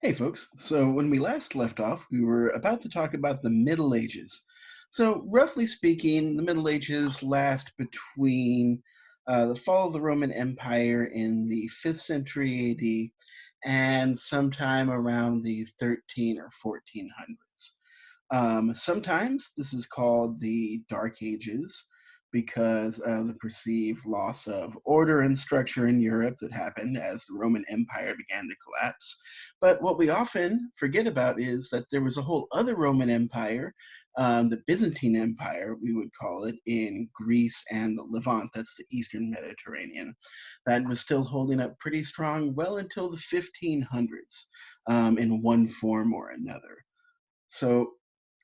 Hey folks, so when we last left off, we were about to talk about the Middle Ages. So, roughly speaking, the Middle Ages last between the fall of the Roman Empire in the 5th century AD and sometime around the 13 or 1400s. Sometimes this is called the Dark Ages because of the perceived loss of order and structure in Europe that happened as the Roman Empire began to collapse. But what we often forget about is that there was a whole other Roman Empire, the Byzantine Empire, we would call it, in Greece and the Levant, that's the Eastern Mediterranean, that was still holding up pretty strong well until the 1500s in one form or another. So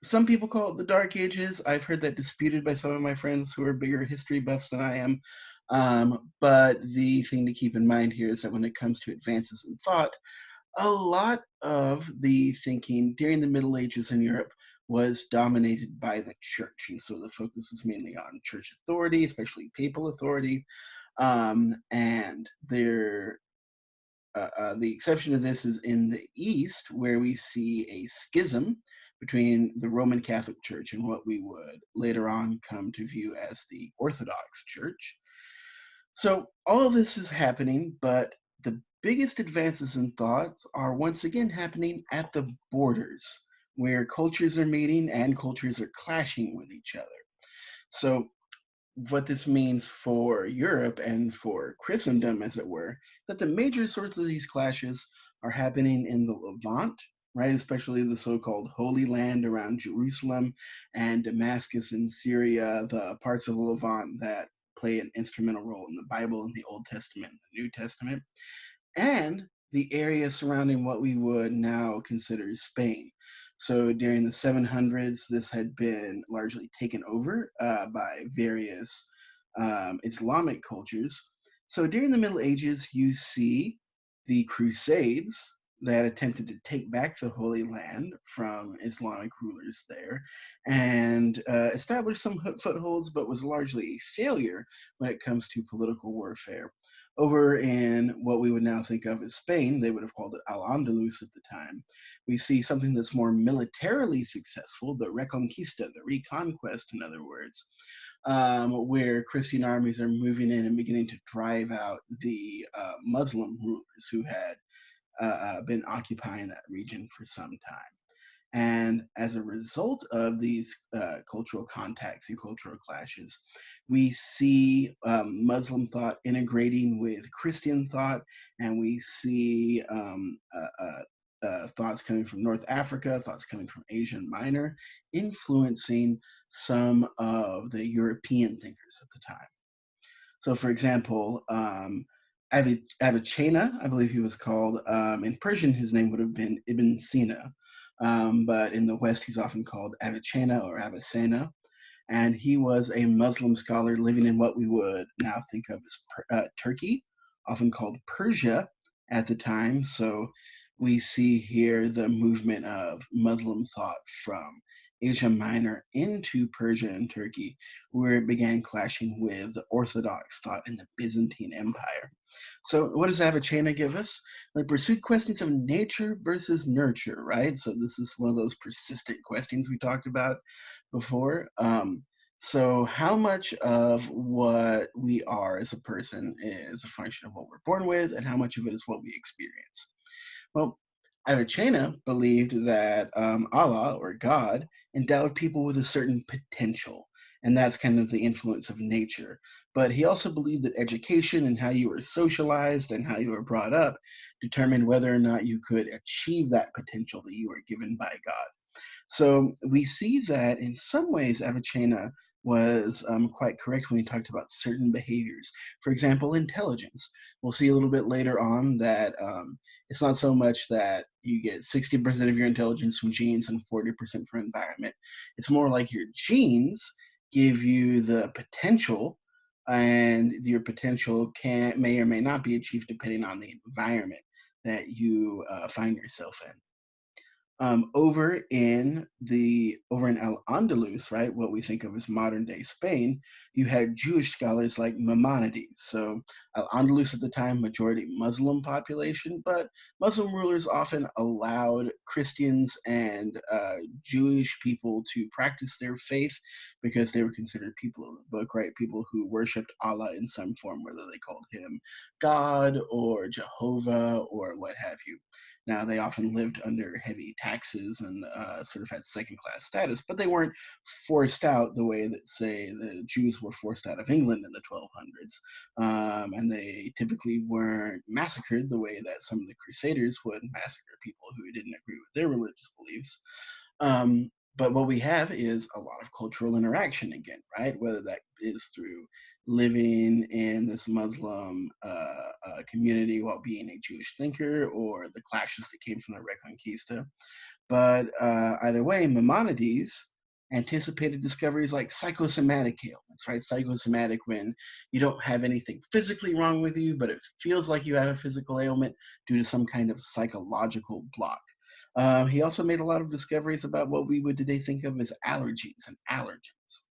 some people call it the Dark Ages. I've heard that disputed by some of my friends who are bigger history buffs than I am. But the thing to keep in mind here is that when it comes to advances in thought, a lot of the thinking during the Middle Ages in Europe was dominated by the church. And so the focus was mainly on church authority, especially papal authority. And the exception to this is in the East, where we see a schism between the Roman Catholic Church and what we would later on come to view as the Orthodox Church. So all of this is happening, but the biggest advances in thoughts are once again happening at the borders, where cultures are meeting and cultures are clashing with each other. So what this means for Europe and for Christendom, as it were, that the major sorts of these clashes are happening in the Levant, right? Especially the so-called Holy Land around Jerusalem and Damascus in Syria, the parts of the Levant that play an instrumental role in the Bible in the Old Testament and the New Testament, and the area surrounding what we would now consider Spain. So during the 700s, this had been largely taken over by various Islamic cultures. So during the Middle Ages, you see the Crusades that attempted to take back the Holy Land from Islamic rulers there and establish some footholds, but was largely a failure when it comes to political warfare. Over in what we would now think of as Spain, they would have called it Al Andalus at the time. We see something that's more militarily successful, the Reconquista, the reconquest, in other words, where Christian armies are moving in and beginning to drive out the Muslim rulers who had been occupying that region for some time. And as a result of these cultural contacts and cultural clashes, we see Muslim thought integrating with Christian thought, and we see thoughts coming from North Africa, thoughts coming from Asia Minor, influencing some of the European thinkers at the time. So, for example, Avicenna, I believe he was called. In Persian, his name would have been Ibn Sina, but in the West, he's often called Avicenna or Avicenna. And he was a Muslim scholar living in what we would now think of as Turkey, often called Persia at the time. So we see here the movement of Muslim thought from Asia Minor into Persia and Turkey, where it began clashing with the Orthodox thought in the Byzantine Empire. So, what does Avicenna give us? Like pursued questions of nature versus nurture, right? So, this is one of those persistent questions we talked about before. So, how much of what we are as a person is a function of what we're born with, and how much of it is what we experience? Well, Avicenna believed that Allah or God endowed people with a certain potential, and that's kind of the influence of nature. But he also believed that education and how you were socialized and how you were brought up determined whether or not you could achieve that potential that you were given by God. So we see that in some ways, Avicenna was quite correct when he talked about certain behaviors. For example, intelligence. We'll see a little bit later on that it's not so much that you get 60% of your intelligence from genes and 40% from environment. It's more like your genes give you the potential, and your potential may or may not be achieved depending on the environment that you find yourself in. Over in Al Andalus, right, what we think of as modern day Spain, you had Jewish scholars like Maimonides. So Al Andalus at the time, majority Muslim population, but Muslim rulers often allowed Christians and Jewish people to practice their faith because they were considered people of the book, right? People who worshipped Allah in some form, whether they called him God or Jehovah or what have you. Now, they often lived under heavy taxes and sort of had second class status, but they weren't forced out the way that, say, the Jews were forced out of England in the 1200s. And they typically weren't massacred the way that some of the Crusaders would massacre people who didn't agree with their religious beliefs. Um, but what we have is a lot of cultural interaction again, right? Whether that is through living in this Muslim community while being a Jewish thinker, or the clashes that came from the Reconquista. But either way, Maimonides anticipated discoveries like psychosomatic ailments, right? Psychosomatic, when you don't have anything physically wrong with you, but it feels like you have a physical ailment due to some kind of psychological block. He also made a lot of discoveries about what we would today think of as allergies and allergens.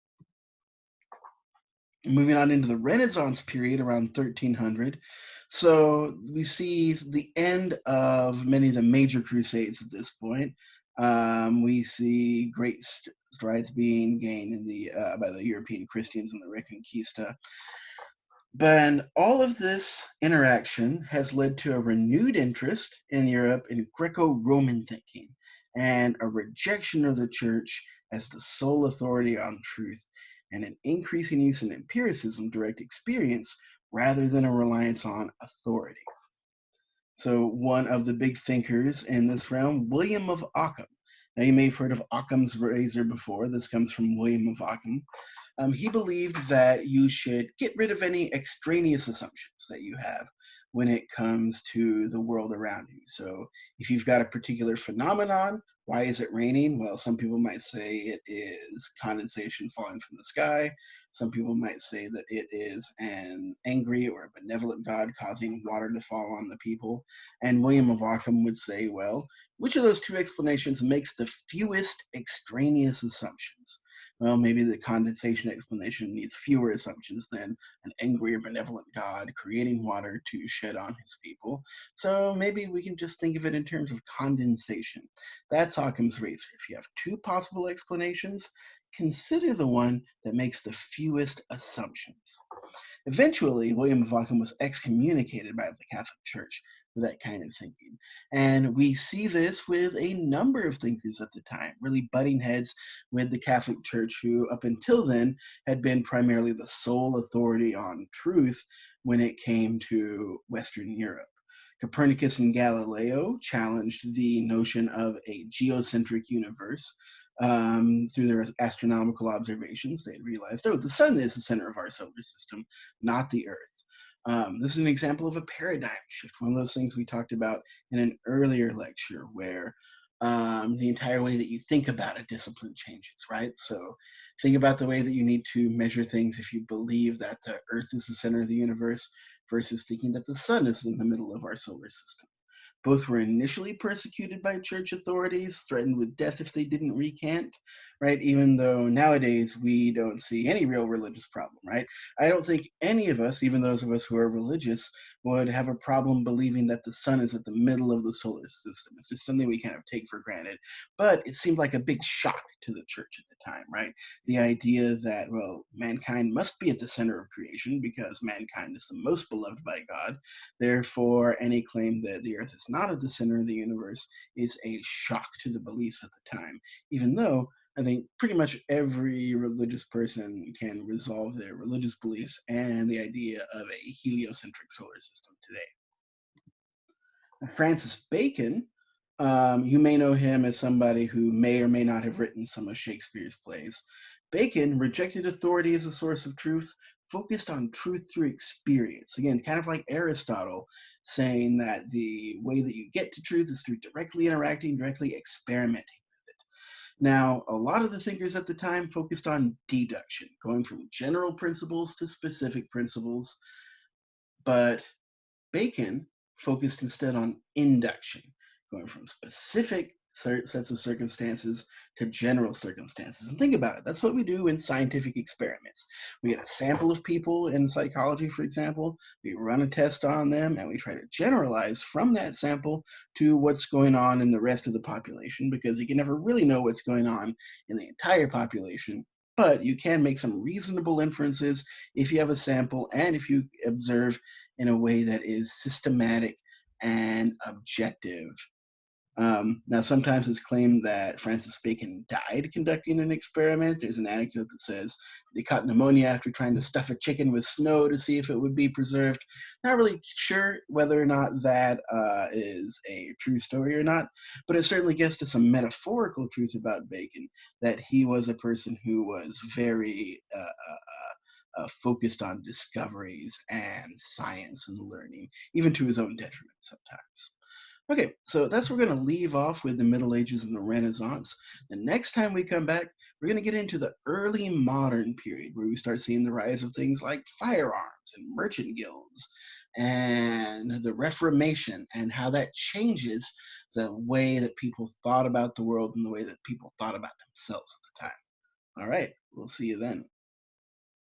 Moving on into the Renaissance period around 1300. So we see the end of many of the major crusades at this point. We see great strides being gained by the European Christians in the Reconquista. But all of this interaction has led to a renewed interest in Europe in Greco-Roman thinking and a rejection of the church as the sole authority on truth, and an increasing use in empiricism, direct experience, rather than a reliance on authority. So one of the big thinkers in this realm, William of Ockham. Now you may have heard of Occam's razor before. This comes from William of Ockham. He believed that you should get rid of any extraneous assumptions that you have when it comes to the world around you. So if you've got a particular phenomenon, why is it raining? Well, some people might say it is condensation falling from the sky. Some people might say that it is an angry or a benevolent God causing water to fall on the people. And William of Ockham would say, well, which of those two explanations makes the fewest extraneous assumptions? Well, maybe the condensation explanation needs fewer assumptions than an angry or benevolent God creating water to shed on his people. So maybe we can just think of it in terms of condensation. That's Occam's razor. If you have two possible explanations, consider the one that makes the fewest assumptions. Eventually, William of Ockham was excommunicated by the Catholic Church for that kind of thinking. And we see this with a number of thinkers at the time, really butting heads with the Catholic Church, who up until then had been primarily the sole authority on truth when it came to Western Europe. Copernicus and Galileo challenged the notion of a geocentric universe. Through their astronomical observations, they had realized, oh, the sun is the center of our solar system, not the Earth. This is an example of a paradigm shift, one of those things we talked about in an earlier lecture, where the entire way that you think about a discipline changes, right? So think about the way that you need to measure things if you believe that the Earth is the center of the universe versus thinking that the sun is in the middle of our solar system. Both were initially persecuted by church authorities, threatened with death if they didn't recant, right? Even though nowadays we don't see any real religious problem, right? I don't think any of us, even those of us who are religious, would have a problem believing that the sun is at the middle of the solar system. It's just something we kind of take for granted. But it seemed like a big shock to the church at the time, right? The idea that, well, mankind must be at the center of creation because mankind is the most beloved by God. Therefore, any claim that the Earth is not at the center of the universe is a shock to the beliefs at the time, even though I think pretty much every religious person can resolve their religious beliefs and the idea of a heliocentric solar system today. Francis Bacon, you may know him as somebody who may or may not have written some of Shakespeare's plays. Bacon rejected authority as a source of truth, focused on truth through experience. Again, kind of like Aristotle, saying that the way that you get to truth is through directly interacting, directly experimenting. Now, a lot of the thinkers at the time focused on deduction, going from general principles to specific principles, but Bacon focused instead on induction, going from specific sets of circumstances to general circumstances. And think about it. That's what we do in scientific experiments. We get a sample of people in psychology, for example. We run a test on them and we try to generalize from that sample to what's going on in the rest of the population, because you can never really know what's going on in the entire population. But you can make some reasonable inferences if you have a sample and if you observe in a way that is systematic and objective. Now, sometimes it's claimed that Francis Bacon died conducting an experiment. There's an anecdote that says he caught pneumonia after trying to stuff a chicken with snow to see if it would be preserved. Not really sure whether or not that is a true story or not, but it certainly gets to some metaphorical truth about Bacon, that he was a person who was very focused on discoveries and science and learning, even to his own detriment sometimes. Okay, so that's where we're going to leave off with the Middle Ages and the Renaissance. The next time we come back, we're going to get into the early modern period where we start seeing the rise of things like firearms and merchant guilds and the Reformation and how that changes the way that people thought about the world and the way that people thought about themselves at the time. All right, we'll see you then.